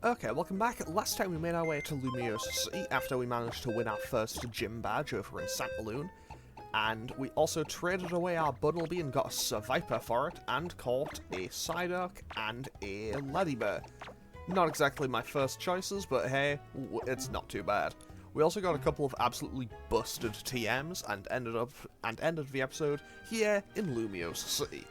Okay, welcome back. Last time we made our way to Lumiose City after we managed to win our first gym badge over in Santaloon, and we also traded away our Bunnelby and got a Surviper for it, and caught a Psyduck and a Ladybear. Not exactly my first choices, but hey, it's not too bad. We also got a couple of absolutely busted TMs and ended the episode here in Lumiose City.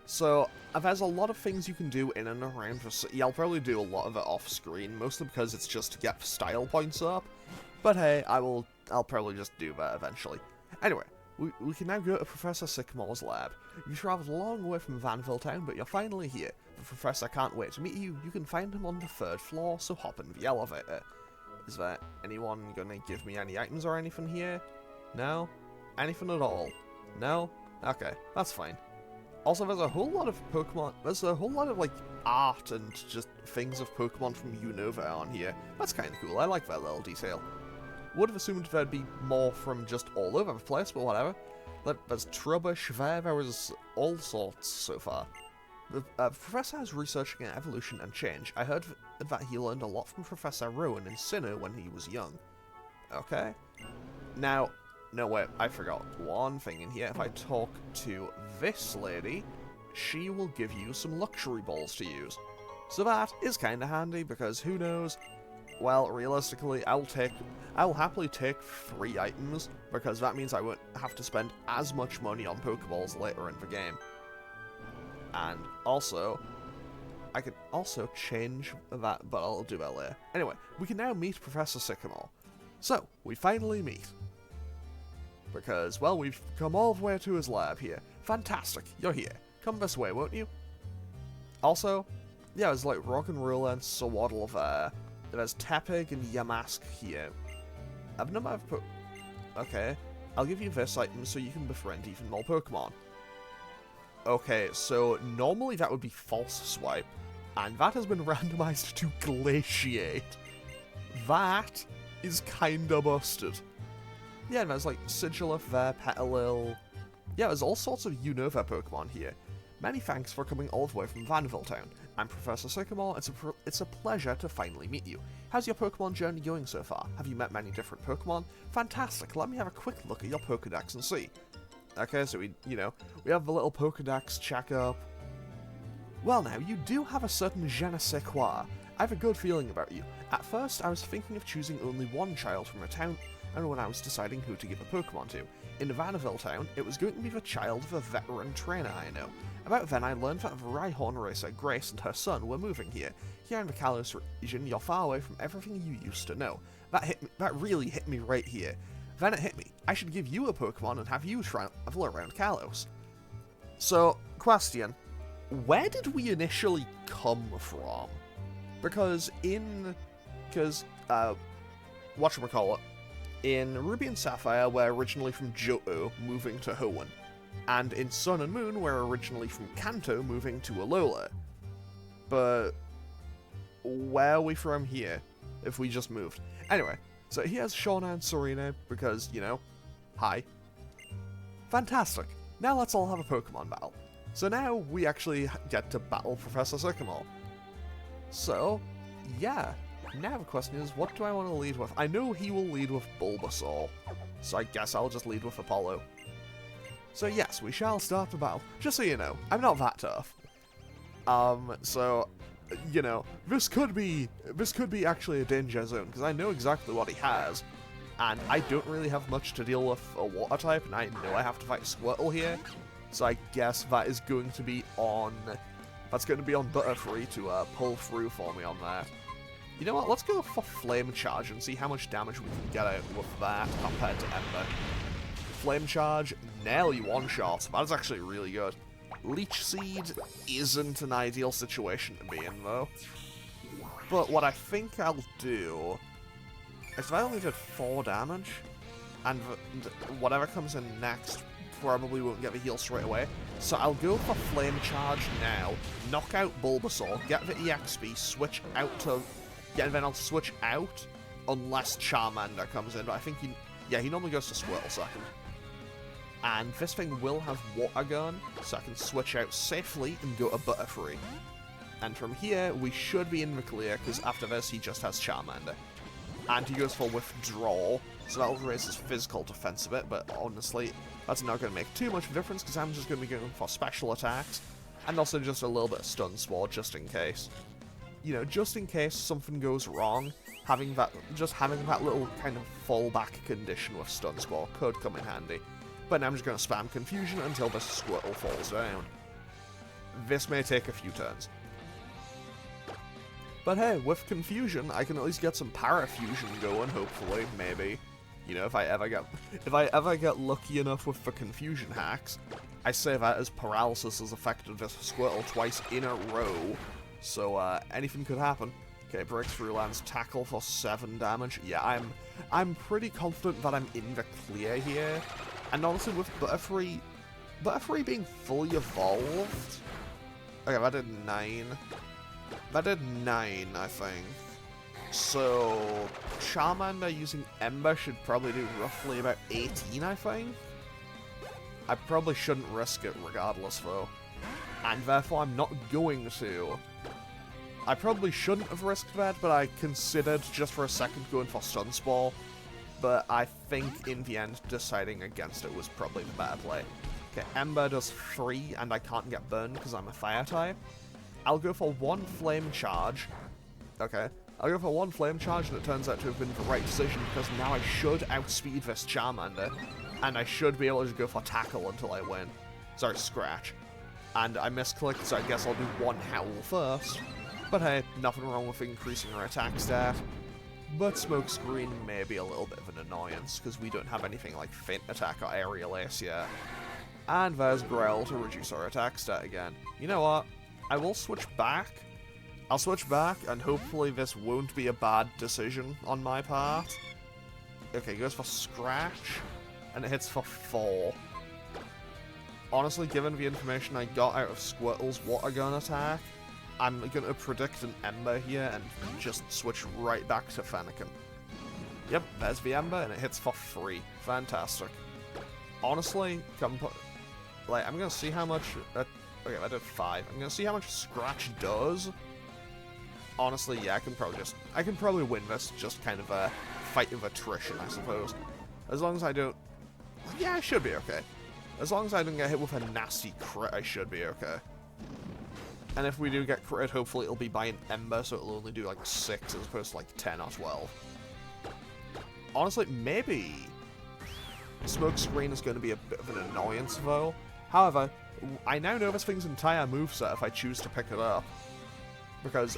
So, there's a lot of things you can do in and around the city. I'll probably do a lot of it off-screen, mostly because it's just to get style points up. But hey, I'll probably just do that eventually. Anyway, we can now go to Professor Sycamore's lab. You travelled a long way from Vanville Town, but you're finally here. The Professor can't wait to meet you. You can find him on the 3rd floor, so hop in the elevator. Is there anyone gonna give me any items or anything here? No? Anything at all? No? Okay, that's fine. Also, there's a whole lot of Pokemon, there's a whole lot of, like, art and just things of Pokemon from Unova on here. That's kind of cool, I like that little detail. Would have assumed there'd be more from just all over the place, but whatever. There's Trubbish there was all sorts so far. The Professor is researching evolution and change. I heard that he learned a lot from Professor Rowan in Sinnoh when he was young. Okay. Now, no wait, I forgot one thing in here. If I talk to this lady, she will give you some luxury balls to use. So that is kinda handy, because who knows? Well, realistically, I'll happily take 3 items, because that means I won't have to spend as much money on Pokeballs later in the game. And also, I can also change that, but I'll do that later. Anyway, we can now meet Professor Sycamore. So, we finally meet. Because, well, we've come all the way to his lab here. Fantastic, you're here. Come this way, won't you? Also, yeah, there's like Rock'n'Roller and Sawaddle there. There's Tepig and Yamask here. I've never put... Okay, I'll give you this item so you can befriend even more Pokemon. Okay, so normally that would be False Swipe, and that has been randomized to Glaciate. That is kinda busted. Yeah, and there's like Sigilif there, Petalil. Yeah, there's all sorts of Unova Pokemon here. Many thanks for coming all the way from Vanville Town. I'm Professor Sycamore. It's a pleasure to finally meet you. How's your Pokemon journey going so far? Have you met many different Pokemon? Fantastic. Let me have a quick look at your Pokedex and see. Okay, so we have the little Pokedex checkup. Well now, you do have a certain je ne sais quoi. I have a good feeling about you. At first, I was thinking of choosing only one child from a town, and when I was deciding who to give a Pokemon to. In Vanville Town, it was going to be the child of a veteran trainer I know. About then, I learned that the Rhyhorn racer Grace and her son were moving here. Here in the Kalos region, you're far away from everything you used to know. That really hit me right here. Then it hit me. I should give you a Pokemon and have you travel around Kalos. So, question. Where did we initially come from? Because whatchamacallit, in Ruby and Sapphire, we're originally from Johto, moving to Hoenn. And in Sun and Moon, we're originally from Kanto, moving to Alola. But where are we from here, if we just moved? Anyway, so here's Shauna and Serena, because, hi. Fantastic. Now let's all have a Pokemon battle. So now we actually get to battle Professor Sycamore. So, yeah. Now the question is, what do I want to lead with? I know he will lead with Bulbasaur, so I guess I'll just lead with Apollo. So yes, we shall start the battle. Just so you know, I'm not that tough. So, this could be actually a danger zone, because I know exactly what he has, and I don't really have much to deal with a water type, and I know I have to fight Squirtle here, so I guess that is going to be on... That's going to be on Butterfree to pull through for me on that. You know what, let's go for Flame Charge and see how much damage we can get out with that compared to Ember. Flame Charge, nearly one-shot. That is actually really good. Leech Seed isn't an ideal situation to be in, though. But what I think I'll do is if I only did 4 damage, and whatever comes in next probably won't get the heal straight away, so I'll go for Flame Charge now, knock out Bulbasaur, get the EXP, switch out to... Yeah, and then I'll switch out unless Charmander comes in, but I think he normally goes to Squirtle second. And this thing will have Water Gun, so I can switch out safely and go to Butterfree. And from here, we should be in the clear, because after this, he just has Charmander. And he goes for Withdrawal, so that'll raise his physical defense a bit, but honestly, that's not going to make too much of a difference, because I'm just going to be going for special attacks, and also just a little bit of Stun Spore, just in case. You know, just in case something goes wrong, having that little kind of fallback condition with Stun Spore could come in handy. But now I'm just going to spam Confusion until this Squirtle falls down. This may take a few turns. But hey, with Confusion, I can at least get some Parafusion going, hopefully, maybe. You know, if I ever get lucky enough with the Confusion hacks. I say that as Paralysis has affected this Squirtle twice in a row, so anything could happen. Okay, Breakthrough lands Tackle for 7 damage. Yeah, I'm pretty confident that I'm in the clear here. And honestly, with Butterfree being fully evolved... Okay, that did 9. That did 9, I think. So, Charmander using Ember should probably do roughly about 18, I think. I probably shouldn't risk it regardless, though. And therefore, I'm not going to. I probably shouldn't have risked that, but I considered just for a second going for Stun Spore. But I think, in the end, deciding against it was probably the better play. Okay, Ember does 3, and I can't get burned because I'm a Fire type. I'll go for 1 Flame Charge. Okay, I'll go for 1 Flame Charge, and it turns out to have been the right decision, because now I should outspeed this Charmander, and I should be able to go for Tackle until I win. Sorry, Scratch. And I misclicked, so I guess I'll do 1 Howl first. But hey, nothing wrong with increasing our attack stat. But Smokescreen may be a little bit of an annoyance, because we don't have anything like Feint Attack or Aerial Ace yet. And there's Growl to reduce our attack stat again. You know what? I will switch back. I'll switch back, and hopefully this won't be a bad decision on my part. Okay, goes for Scratch, and it hits for 4. Honestly, given the information I got out of Squirtle's Water Gun attack, I'm going to predict an Ember here and just switch right back to Fennekin. Yep, there's the Ember, and it hits for 3. Fantastic. Honestly, I'm going to see how much... okay, I did 5. I'm going to see how much Scratch does. Honestly, yeah, I can probably win this, just kind of a fight of attrition, I suppose. As long as I don't... Yeah, I should be okay. As long as I don't get hit with a nasty crit, I should be okay. And if we do get crit, hopefully it'll be by an Ember, so it'll only do like 6 as opposed to like 10 or 12. Honestly, maybe Smokescreen is going to be a bit of an annoyance, though. However, I now know this thing's entire moveset if I choose to pick it up. Because,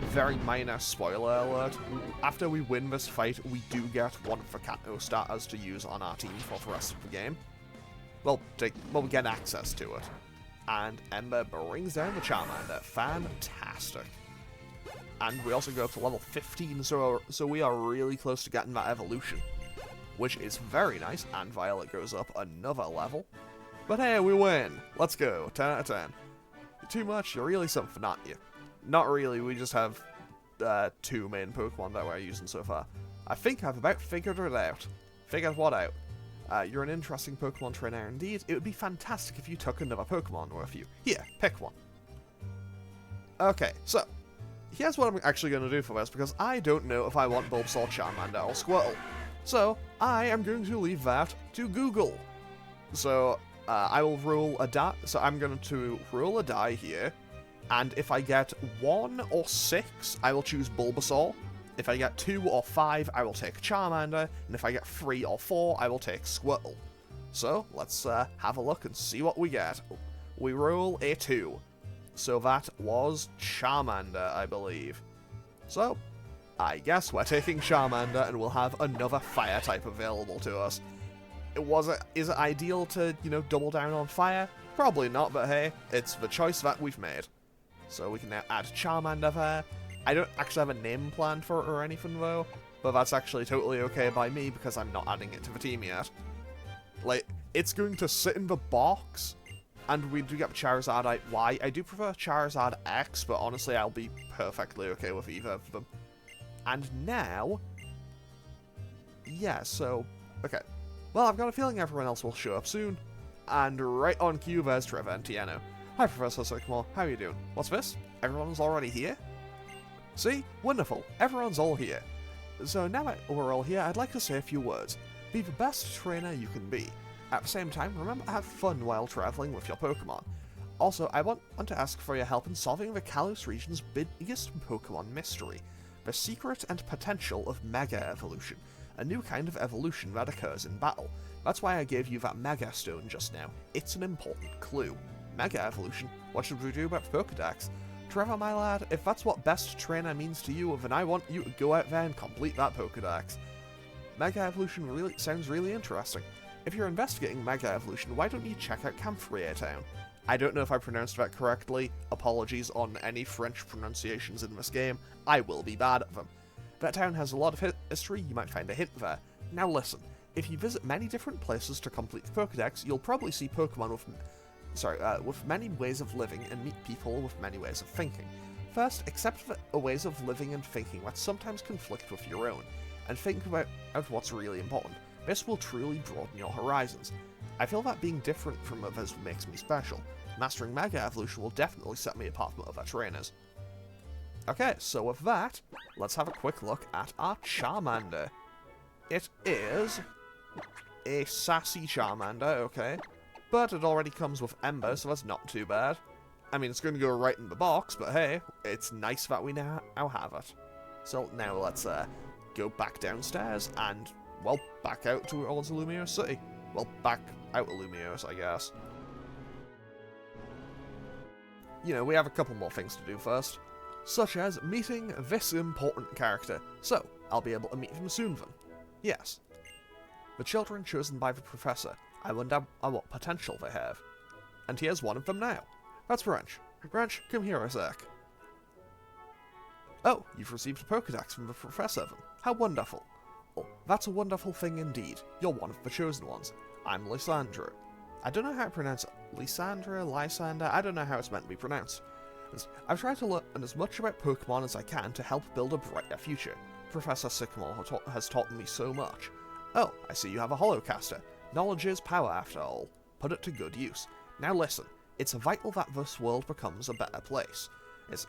very minor spoiler alert, after we win this fight, we do get one of the Kanto starters to use on our team for the rest of the game. Well, we get access to it. And Ember brings down the Charmander. Fantastic. And we also go up to level 15, so we are really close to getting that evolution. Which is very nice, and Violet goes up another level. But hey, we win! Let's go, 10 out of 10. Too much? You're really something, aren't you? Not really, we just have 2 main Pokemon that we're using so far. I think I've about figured it out. Figured what out? You're an interesting Pokemon trainer indeed. It would be fantastic if you took another Pokemon with you. Here, pick one. Okay, so, here's what I'm actually going to do for this, because I don't know if I want Bulbasaur, Charmander, or Squirtle. So, I am going to leave that to Google. So, I will roll a die. So, I'm going to roll a die here. And if I get 1 or 6, I will choose Bulbasaur. If I get 2 or 5, I will take Charmander. And if I get 3 or 4, I will take Squirtle. So, let's have a look and see what we get. We roll a 2. So that was Charmander, I believe. So, I guess we're taking Charmander and we'll have another fire type available to us. Is it ideal to, you know, double down on fire? Probably not, but hey, it's the choice that we've made. So we can now add Charmander there. I don't actually have a name planned for it or anything though, but that's actually totally okay by me because I'm not adding it to the team yet. Like, it's going to sit in the box, and we do get Charizard Y. I do prefer Charizard X, but honestly I'll be perfectly okay with either of them. And now... yeah, so... okay. Well, I've got a feeling everyone else will show up soon. And right on cue, there's Trevor and Tiano. Hi, Professor Sycamore. How are you doing? What's this? everyone's already here? See? Wonderful. Everyone's all here. So now that we're all here, I'd like to say a few words. Be the best trainer you can be. At the same time, remember to have fun while traveling with your Pokemon. Also, I want to ask for your help in solving the Kalos region's biggest Pokemon mystery, the secret and potential of Mega Evolution, a new kind of evolution that occurs in battle. That's why I gave you that Mega Stone just now. It's an important clue. Mega Evolution? What should we do about the Pokedex? Trevor, my lad, if that's what best trainer means to you, then I want you to go out there and complete that Pokedex. Mega Evolution really sounds really interesting. If you're investigating Mega Evolution, why don't you check out Camphrier Town? I don't know if I pronounced that correctly. Apologies on any French pronunciations in this game. I will be bad at them. That town has a lot of history, you might find a hint there. Now listen, if you visit many different places to complete the Pokedex, you'll probably see Pokemon with many ways of living and meet people with many ways of thinking. First, accept the ways of living and thinking that sometimes conflict with your own, and think about what's really important. This will truly broaden your horizons. I feel that being different from others makes me special. Mastering Mega Evolution will definitely set me apart from other trainers. Okay, so with that, let's have a quick look at our Charmander. It is a sassy Charmander, okay, but it already comes with Ember, so that's not too bad. I mean, it's going to go right in the box, but hey, it's nice that we now have it. So now let's go back downstairs and, well, back out towards Lumiose City. Well, back out of Lumiose, I guess. You know, we have a couple more things to do first, such as meeting this important character. So, I'll be able to meet him soon then. Yes. The children chosen by the Professor. I wonder what potential they have. And here's one of them now. That's Branch. Branch, come here a sec. Oh, you've received a Pokedex from the Professor then. How wonderful. Oh, that's a wonderful thing indeed. You're one of the chosen ones. I'm Lysandra. I don't know how to pronounce it. Lysander, I don't know how it's meant to be pronounced. I've tried to learn as much about Pokemon as I can to help build a brighter future. Professor Sycamore has taught me so much. Oh, I see you have a Holocaster. Knowledge is power after all. Put it to good use. Now listen, it's vital that this world becomes a better place.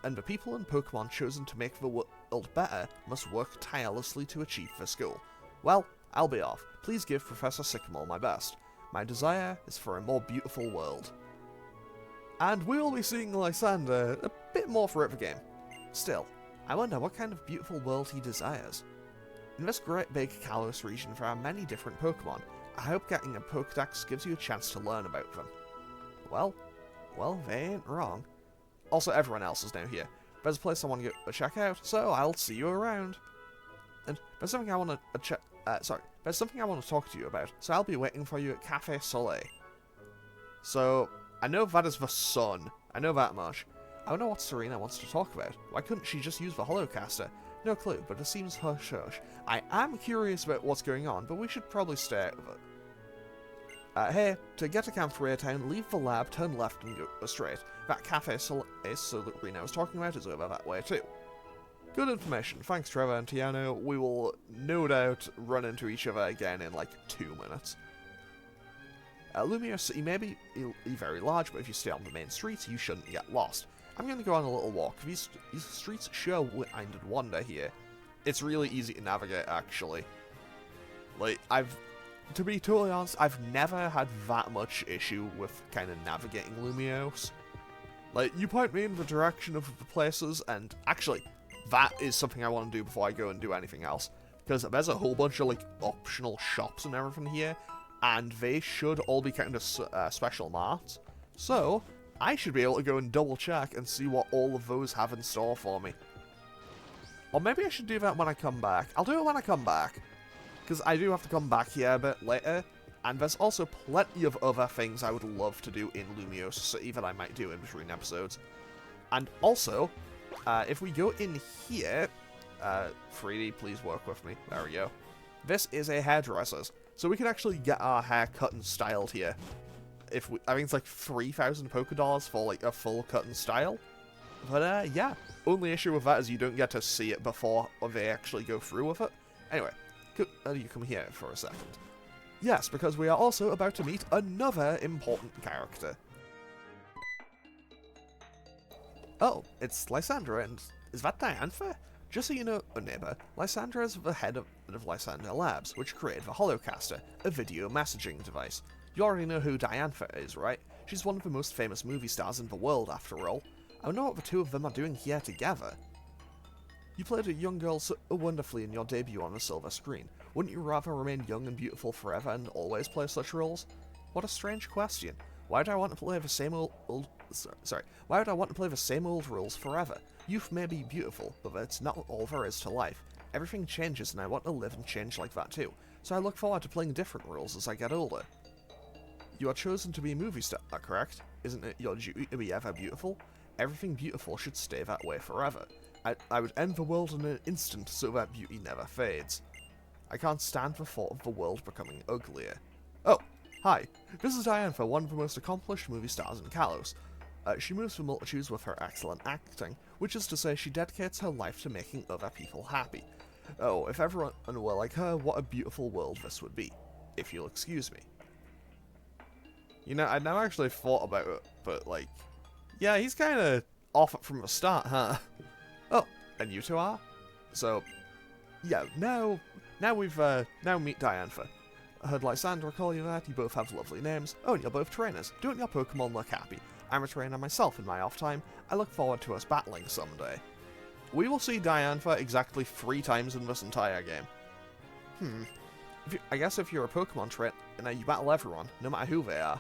And the people and Pokemon chosen to make the world better must work tirelessly to achieve this goal. Well, I'll be off. Please give Professor Sycamore my best. My desire is for a more beautiful world. And we will be seeing Lysander a bit more throughout the game. Still, I wonder what kind of beautiful world he desires. In this great big Kalos region there are many different Pokemon. I hope getting a Pokedex gives you a chance to learn about them. Well, they ain't wrong. Also, everyone else is now here. There's a place I want to go check out, so I'll see you around. And there's something I want to there's something I want to talk to you about, so I'll be waiting for you at Cafe Soleil. So, I know that is the sun. I know that much. I wonder what Serena wants to talk about. Why couldn't she just use the Holocaster? No clue, but it seems hush-hush. I am curious about what's going on, but we should probably stay out of it. Hey, to get to Camphrier Town, leave the lab, turn left and go straight. That Cafe Soleil Serena was talking about is over that way too. Good information. Thanks, Trevor and Tiano. We will no doubt run into each other again in like 2 minutes. Lumiose City may be very large, but if you stay on the main streets, you shouldn't get lost. I'm going to go on a little walk. These streets sure wind and wander here. It's really easy to navigate, actually. Like, to be totally honest, I've never had that much issue with kind of navigating Lumiose. Like, you point me in the direction of the places, and actually, that is something I want to do before I go and do anything else. Because there's a whole bunch of, like, optional shops and everything here, and they should all be kind of special marts. So, I should be able to go and double check and see what all of those have in store for me. Or maybe I should do that when I come back. I'll do it when I come back. Because I do have to come back here a bit later. And there's also plenty of other things I would love to do in Lumiose City that I might do in between episodes. And also, if we go in here... 3D, please work with me. There we go. This is a hairdresser's. So we can actually get our hair cut and styled here. I think it's like 3,000 Pokédollars for like a full cut and style. But yeah, only issue with that is you don't get to see it before they actually go through with it. Anyway, you come here for a second. Yes, because we are also about to meet another important character. Oh, it's Lysandra, and is that Diantha? Just so you know, neighbour, Lysandra is the head of Lysandra Labs, which created the Holocaster, a video messaging device. You already know who Diantha is, right? She's one of the most famous movie stars in the world, after all. I wonder what the two of them are doing here together. You played a young girl so wonderfully in your debut on the silver screen. Wouldn't you rather remain young and beautiful forever and always play such roles? What a strange question. Why would I want to play the same Why would I want to play the same old roles forever? Youth may be beautiful, but that's not all there is to life. Everything changes and I want to live and change like that too. So I look forward to playing different roles as I get older. You are chosen to be a movie star, correct? Isn't it your duty to be ever beautiful? Everything beautiful should stay that way forever. I would end the world in an instant so that beauty never fades. I can't stand the thought of the world becoming uglier. Oh, hi. This is Diantha, one of the most accomplished movie stars in Kalos. She moves the multitudes with her excellent acting, which is to say she dedicates her life to making other people happy. Oh, if everyone were like her, what a beautiful world this would be. If you'll excuse me. You know, I never actually thought about it, but like, yeah, he's kind of off it from the start, huh? Oh, and you two are? So, yeah, now meet Diantha. I heard Lysandra call you that, you both have lovely names. Oh, and you're both trainers. Don't your Pokemon look happy? I'm a trainer myself in my off time. I look forward to us battling someday. We will see Diantha exactly 3 times in this entire game. I guess if you're a Pokemon trainer, you battle everyone, no matter who they are.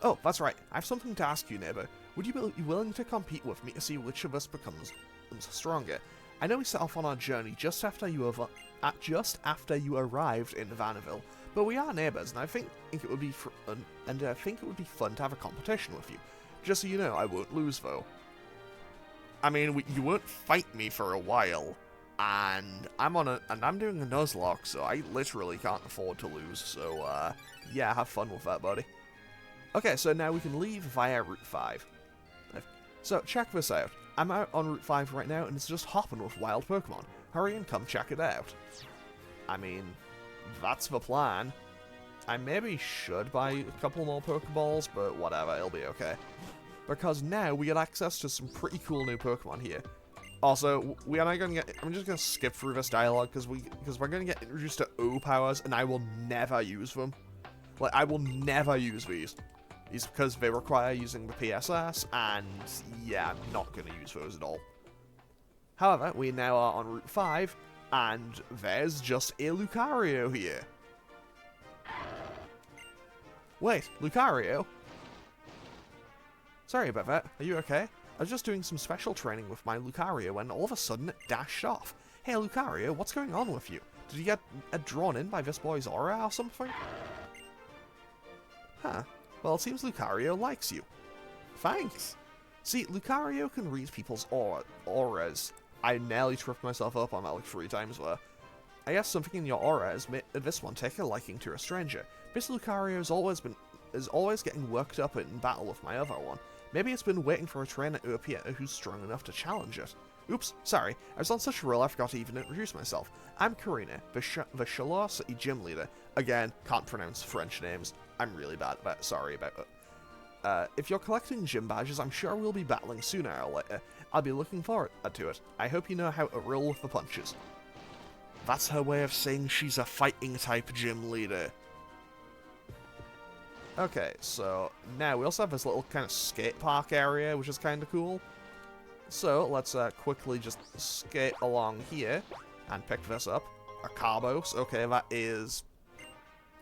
Oh, that's right. I have something to ask you, neighbour. Would you be willing to compete with me to see which of us becomes stronger? I know we set off on our journey just after you arrived in Vanderville, but we are neighbours, and I think it would be fun to have a competition with you. Just so you know, I won't lose though. I mean, you won't fight me for a while, and I'm doing a Nuzlocke, so I literally can't afford to lose. So yeah, have fun with that, buddy. Okay, so now we can leave via Route 5. So check this out. I'm out on Route 5 right now, and it's just hopping with wild Pokemon. Hurry and come check it out. I mean, that's the plan. I maybe should buy a couple more Pokeballs, but whatever, it'll be okay. Because now we get access to some pretty cool new Pokemon here. Also, I'm just gonna skip through this dialogue because we're gonna get introduced to O powers, and I will never use them. Like, I will never use these. These because they require using the PSS, and yeah, I'm not gonna use those at all. However, we now are on Route 5, and there's just a Lucario here. Wait, Lucario? Sorry about that, are you okay? I was just doing some special training with my Lucario when all of a sudden it dashed off. Hey Lucario, what's going on with you? Did you get drawn in by this boy's aura or something? Huh, well it seems Lucario likes you. Thanks! See, Lucario can read people's auras. I nearly tripped myself up on that like 3 times there. I guess something in your aura has made this one take a liking to a stranger. This Lucario is always getting worked up in battle with my other one. Maybe it's been waiting for a trainer to appear who's strong enough to challenge it. Oops, sorry, I was on such a roll I forgot to even introduce myself. I'm Karina, the Lumiose City gym leader. Again, can't pronounce French names. I'm really bad at that, sorry about it. If you're collecting gym badges, I'm sure we'll be battling sooner or later. I'll be looking forward to it. I hope you know how to roll with the punches. That's her way of saying she's a fighting type gym leader. Okay, so now we also have this little kind of skate park area, which is kind of cool. So let's quickly just skate along here and pick this up. A Carbos. Okay, that is...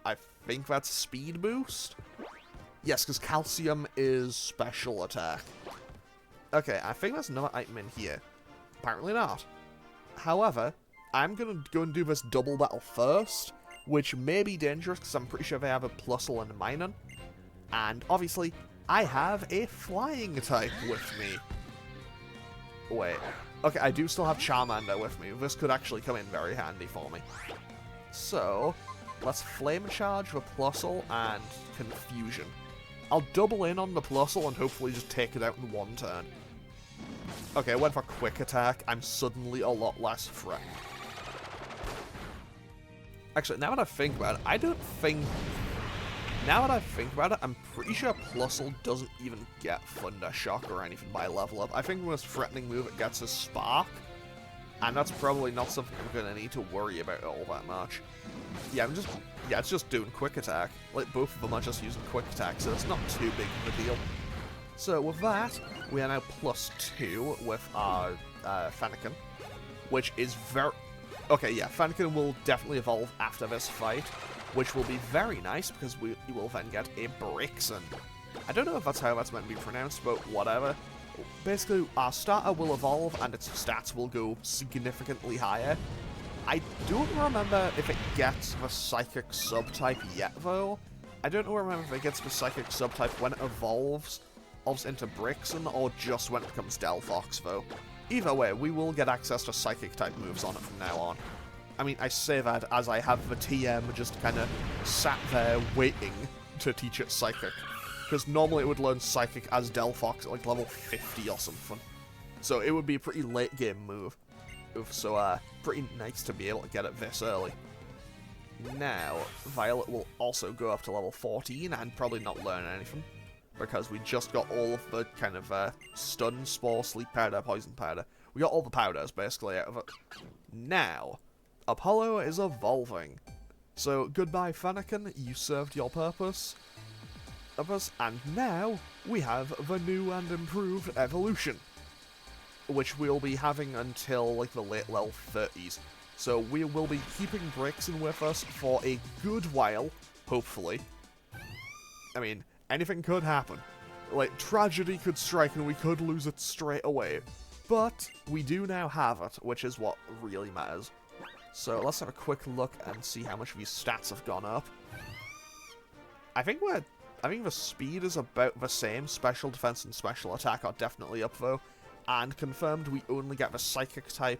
I think that's speed boost? Yes, because calcium is special attack. Okay, I think there's another item in here. Apparently not. However, I'm going to go and do this double battle first, which may be dangerous because I'm pretty sure they have a Plusle and a Minun. And obviously, I have a flying type with me. Wait. Okay, I do still have Charmander with me. This could actually come in very handy for me. So, let's Flame Charge the Plusle and Confusion. I'll double in on the Plusle and hopefully just take it out in one turn. Okay, I went for Quick Attack. I'm suddenly a lot less threatened. Actually, now that I think about it, I don't think Now that I think about it, I'm pretty sure Plusle doesn't even get Thunder Shock or anything by level up. I think the most threatening move it gets is Spark, and that's probably not something I'm gonna need to worry about all that much. Yeah, it's just doing Quick Attack. Like, both of them are just using Quick Attack, so it's not too big of a deal. So with that, we are now +2 with our Fennekin, which is very... Okay, yeah, Fennekin will definitely evolve after this fight, which will be very nice because we will then get a Brixen. I don't know if that's how that's meant to be pronounced, but whatever. Basically, our starter will evolve and its stats will go significantly higher. I don't remember if it gets the Psychic subtype yet, though. I don't remember if it gets the Psychic subtype when it evolves into Brixen or just when it becomes Delphox, though. Either way, we will get access to Psychic-type moves on it from now on. I mean, I say that as I have the TM just kind of sat there waiting to teach it Psychic. Because normally it would learn Psychic as Delphox at like level 50 or something. So it would be a pretty late game move. So pretty nice to be able to get it this early. Now, Violet will also go up to level 14 and probably not learn anything. Because we just got all of the kind of Stun, Spore, Sleep Powder, Poison Powder. We got all the powders basically out of it. Now, Apollo is evolving. So goodbye Fennekin, you served your purpose. And now we have the new and improved evolution, which we'll be having until like the late level 30s. So we will be keeping Brixen with us for a good while, hopefully. I mean, anything could happen. Like, tragedy could strike and we could lose it straight away. But we do now have it, which is what really matters. So let's have a quick look and see how much of these stats have gone up. I think the speed is about the same. Special defense and special attack are definitely up though. And confirmed we only get the Psychic type.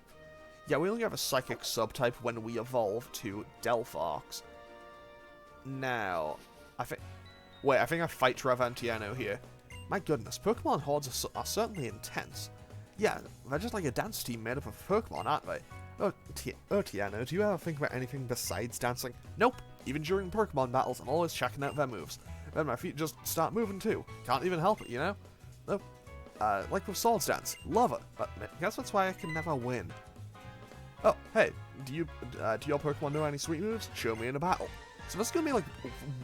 Yeah, we only get the Psychic subtype when we evolve to Delphox. Now, I think I fight Trevor and Tiano here. My goodness, Pokemon hordes are certainly intense. Yeah, they're just like a dance team made up of Pokemon, aren't they? Oh, Tiano, do you ever think about anything besides dancing? Nope. Even during Pokemon battles, I'm always checking out their moves. Then my feet just start moving too. Can't even help it, you know? Nope. Like with Swords Dance. Love it. But I guess that's why I can never win. Oh, hey, do your Pokemon know any sweet moves? Show me in a battle. So this is going to be like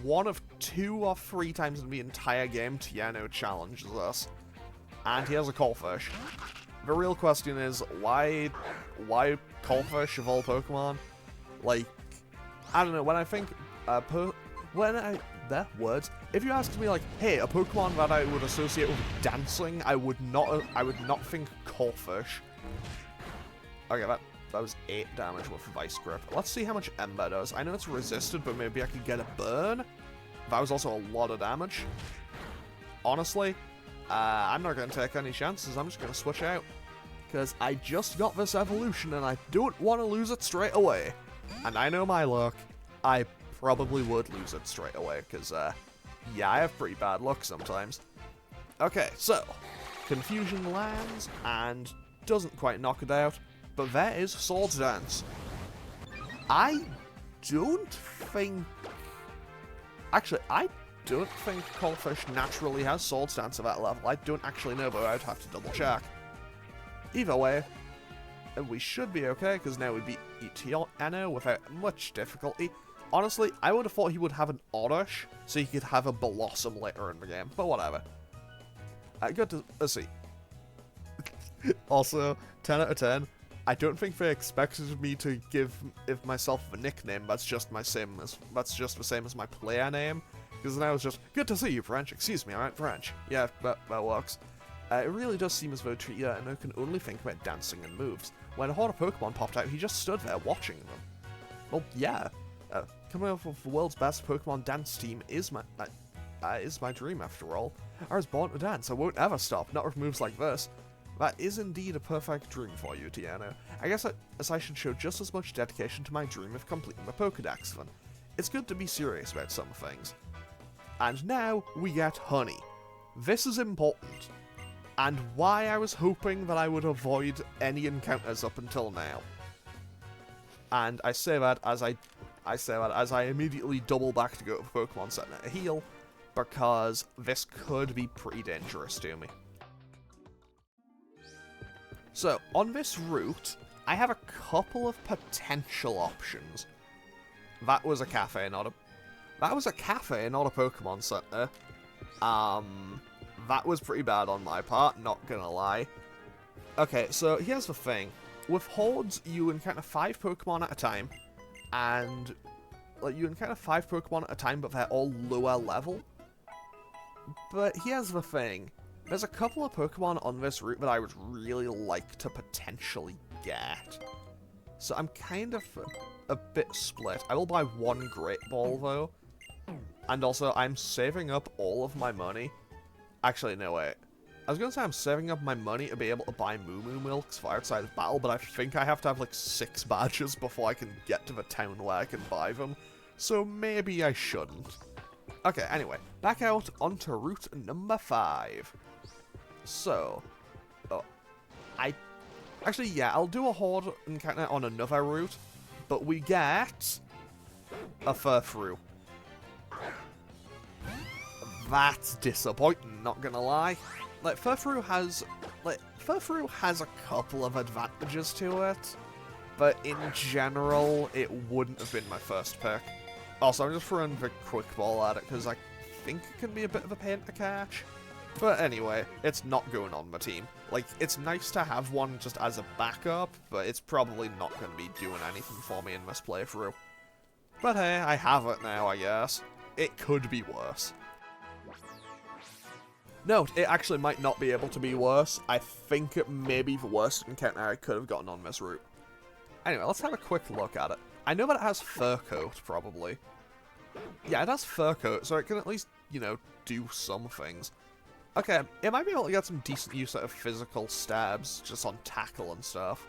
one of 2 or 3 times in the entire game Tiano challenges us. And he has a Coalfish. The real question is, why Coalfish of all Pokemon? Like, I don't know, when I think, if you asked me like, hey, a Pokemon that I would associate with dancing, I would not think Coalfish. Okay, that was 8 damage with Vice Grip. Let's see how much Ember does. I know it's resisted, but maybe I could get a burn. That was also a lot of damage. Honestly, I'm not going to take any chances. I'm just going to switch out. Because I just got this evolution and I don't want to lose it straight away. And I know my luck. I probably would lose it straight away. Because, yeah, I have pretty bad luck sometimes. Okay, so, Confusion lands and doesn't quite knock it out. But there is Swords Dance. I don't think... Actually, I don't think Coalfish naturally has Swords Dance at that level. I don't actually know, but I'd have to double check. Either way, we should be okay, because now we beat Tiano without much difficulty. Honestly, I would have thought he would have an Oddish, so he could have a Blossom later in the game, but whatever. Good to see. Also, 10 out of 10. I don't think they expected me to give myself a nickname that's just the same as my player name. Because then I was just, good to see you, French. Excuse me, I meant French. Yeah, that works. It really does seem as though Tiano can only think about dancing and moves. When a horde of Pokemon popped out, he just stood there watching them. Well, yeah. Coming up with the world's best Pokemon dance team is my dream, after all. I was born to dance. I won't ever stop, not with moves like this. That is indeed a perfect dream for you, Tiano. I guess I should show just as much dedication to my dream of completing the Pokedex then. It's good to be serious about some things. And now, we get Honey. This is important. And why I was hoping that I would avoid any encounters up until now. And I say that as I I say that as I immediately double back to go to Pokemon Center to heal, because this could be pretty dangerous to me. So, on this route, I have a couple of potential options. That was a cafe, not a Pokemon Center. That was pretty bad on my part, not gonna lie. Okay, so here's the thing. With Hordes, you encounter 5 Pokemon at a time, and like you encounter 5 Pokemon at a time, but they're all lower level. But here's the thing. There's a couple of Pokemon on this route that I would really like to potentially get. So I'm kind of a bit split. I will buy 1 Great Ball, though. And also, I'm saving up all of my money. Actually, no, wait. I was going to say I'm saving up my money to be able to buy Moo Moo Milks for outside of battle, but I think I have to have like 6 badges before I can get to the town where I can buy them. So maybe I shouldn't. Okay, anyway, back out onto route number 5. So, actually, yeah, I'll do a Horde encounter on another route, but we get a Furfrou. That's disappointing, not gonna lie. Like, Furfrou has a couple of advantages to it, but in general, it wouldn't have been my first pick. Also, I'm just throwing the Quick Ball at it, because I think it can be a bit of a pain to catch. But anyway, it's not going on my team. Like, it's nice to have one just as a backup, but it's probably not going to be doing anything for me in this playthrough. But hey, I have it now, I guess. It could be worse. Note, it actually might not be able to be worse. I think it may be the worst encounter I could have gotten on this route. Anyway, let's have a quick look at it. I know that it has Fur Coat, probably. Yeah, it has Fur Coat, so it can at least, you know, do some things. Okay, it might be able to get some decent use out of physical stabs, just on tackle and stuff.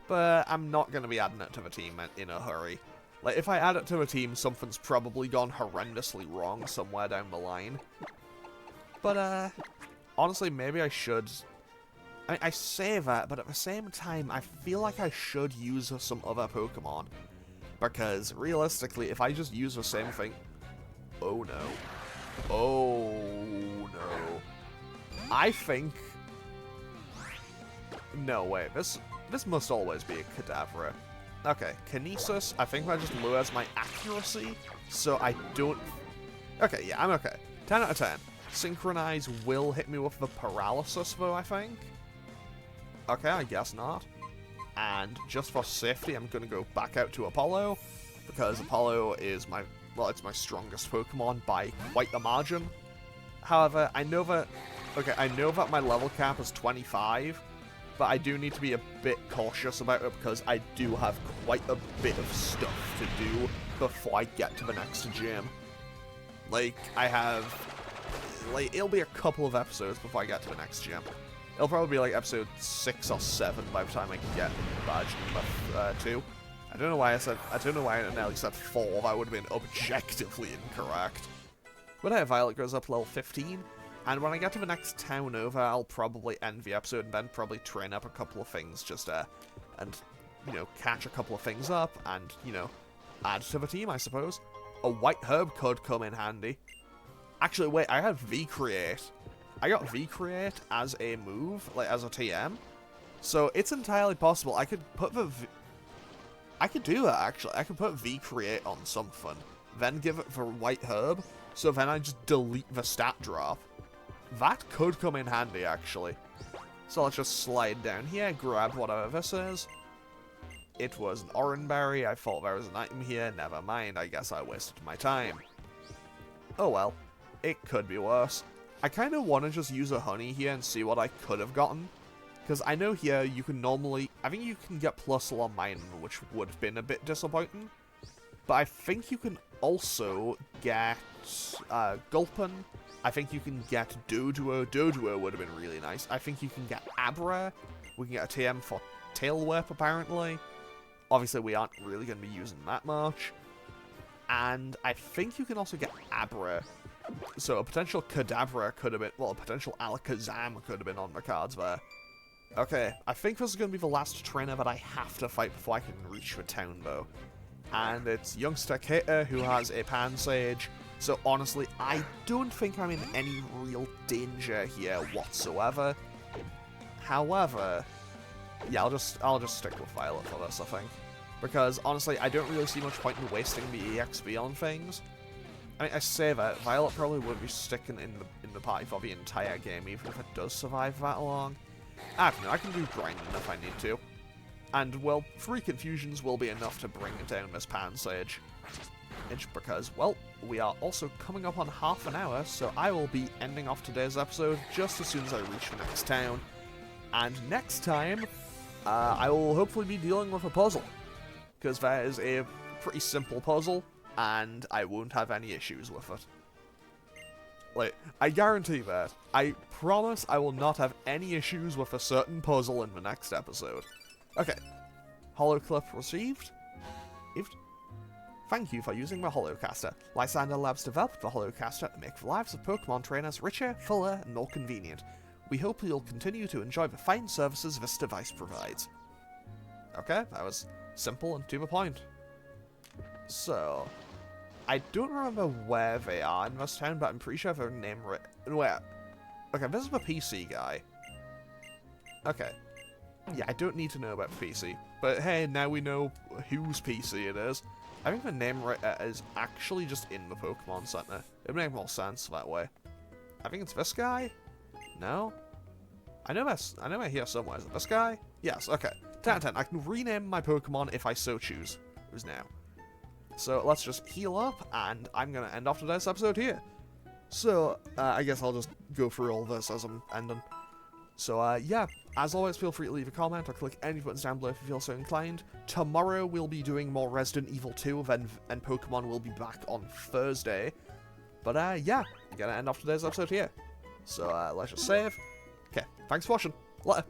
But I'm not going to be adding it to the team in a hurry. Like, if I add it to a team, something's probably gone horrendously wrong somewhere down the line. But, honestly, maybe I should. I say that, but at the same time, I feel like I should use some other Pokemon. Because, realistically, if I just use the same thing... Oh, no. Oh, no. I think... No, wait. This must always be a Kadabra. Okay, Kinesis, I think that just lowers my accuracy, so I don't... Okay, yeah, I'm okay. 10 out of 10. Synchronize will hit me with the paralysis, though, I think. Okay, I guess not. And just for safety, I'm going to go back out to Apollo, because Apollo is my... Well, it's my strongest Pokemon by quite a margin. However, I know that... Okay, I know that my level cap is 25, but I do need to be a bit cautious about it because I do have quite a bit of stuff to do before I get to the next gym. Like, I have... Like, it'll be a couple of episodes before I get to the next gym. It'll probably be like episode 6 or 7 by the time I can get badge number 2. I don't know why I nearly said 4, that would have been objectively incorrect. But hey, Violet goes up level 15, and when I get to the next town over, I'll probably end the episode and then probably train up a couple of things just and, you know, catch a couple of things up and, you know, add to the team, I suppose. A White Herb could come in handy. Actually, wait, I had V-Create. I got V-Create as a move, like as a TM. So it's entirely possible. I could put I could do that, actually. I could put V-Create on something, then give it for White Herb, so then I just delete the stat drop. That could come in handy, actually. So let's just slide down here, grab whatever this is. It was an Oranberry. I thought there was an item here. Never mind. I guess I wasted my time. Oh well. It could be worse. I kind of want to just use a honey here and see what I could have gotten. Because I know here you can normally... I think you can get plus Mine, which would have been a bit disappointing. But I think you can also get Gulpin. I think you can get Doduo. Doduo would have been really nice. I think you can get Abra. We can get a TM for Tail Whip, apparently. Obviously, we aren't really going to be using that much. And I think you can also get Abra. So a potential Kadabra could have been... Well, a potential Alakazam could have been on the cards there. Okay, I think this is going to be the last trainer that I have to fight before I can reach the town, though. and it's youngster Kater who has a Pansage. So honestly, I don't think I'm in any real danger here whatsoever. However, yeah, I'll just stick with Violet for this, I think. Because honestly, I don't really see much point in wasting the EXP on things. I mean, I say that, Violet probably won't be sticking in the party for the entire game, even if it does survive that long. I don't know, I can do grinding if I need to. And, well, 3 confusions will be enough to bring down this Pansage. It's because, well, we are also coming up on half an hour, so I will be ending off today's episode just as soon as I reach the next town. And next time, I will hopefully be dealing with a puzzle. Because that is a pretty simple puzzle, and I won't have any issues with it. Like, I guarantee that. I promise I will not have any issues with a certain puzzle in the next episode. Okay. Holoclip received. Thank you for using the Holocaster. Lysander Labs developed the Holocaster to make the lives of Pokemon trainers richer, fuller, and more convenient. We hope you'll continue to enjoy the fine services this device provides. Okay, that was simple and to the point. So, I don't remember where they are in this town, but I'm pretty sure their name where? Okay, this is the PC guy. Okay. Yeah, I don't need to know about PC, but hey, now we know whose PC it is. I think the name is actually just in the Pokemon Center. It would make more sense that way. I think it's this guy? No? I know I hear somewhere. Is it this guy? Yes, okay. 10 out of 10. I can rename my Pokemon if I so choose. Who's now? So let's just heal up, and I'm going to end off today's episode here. So, I guess I'll just go through all this as I'm ending. So, yeah, as always, feel free to leave a comment or click any buttons down below if you feel so inclined. Tomorrow we'll be doing more Resident Evil 2, and Pokemon will be back on Thursday. But, yeah, I'm going to end off today's episode here. So, let's just save. Okay, thanks for watching. Later.